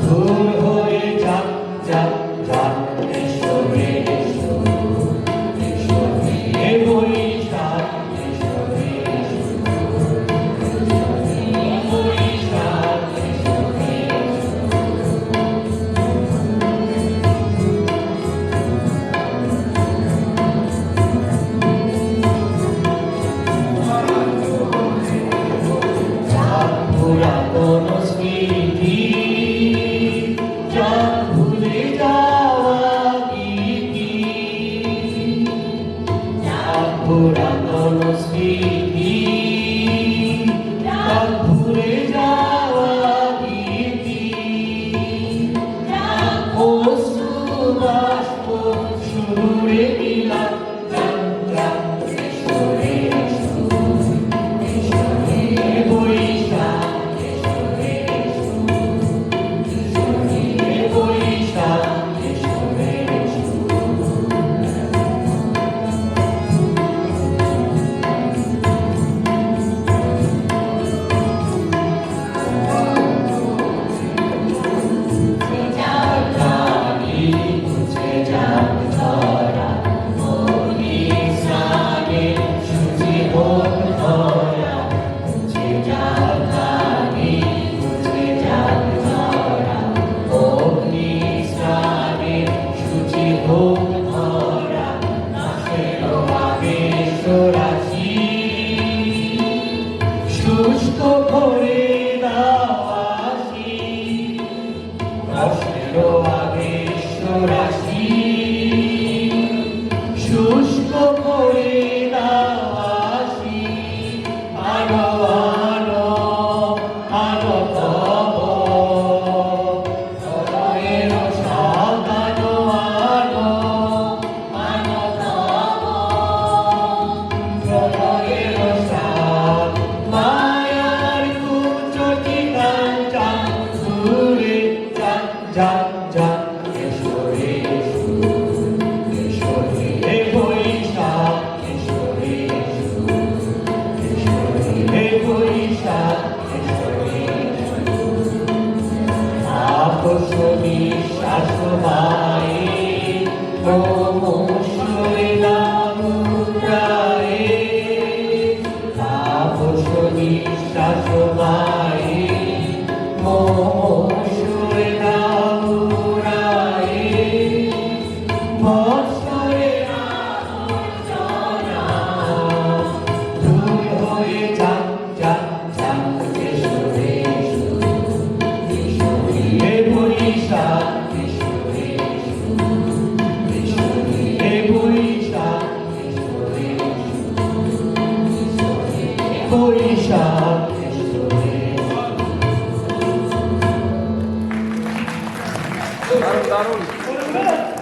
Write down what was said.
দূর হয়ে যাক যাক যাক এসো রে এসো এসো হে বৈশাখ এসো রে এসো বৈশাখ এসো রে পুরাতন স্মৃতি যা ভুলে যাওয়া গীতি পুরাতন স্মৃতি যা ভুলে যাওয়া গীতি অশ্রু বাষ্প সুরে মিলাপ শুষ্ক করে দাওয়াসি রসের আবেশ রাশি শুষ্ক করে দাওয়াসি আলো আলো আলো তব হৃদয়ের সাজানো আলো আলো তব হৃদয়ের সাজ মায়ার কুচটি কাঞ্চন দূরে যাক যাক যাক এসো রে এসো এসো রে বৈশাখ এসো রে এসো এসো রে বৈশাখ এসো রে আপস নিঃশ্বাস বায়ে ও মৌসুমে নামুরায়ে আপস নিঃশ্বাস বায়ে মৌসুমে নামুরায়ে বৎসরে আবর্জনা দূর হয়ে যাক যাক যাক এসো রে এসো এসো রে বৈশাখ এসো রে এসো এসো রে বৈশাখ এসো রে এসো বৈশাখ এসো রে দারুণ দারুণ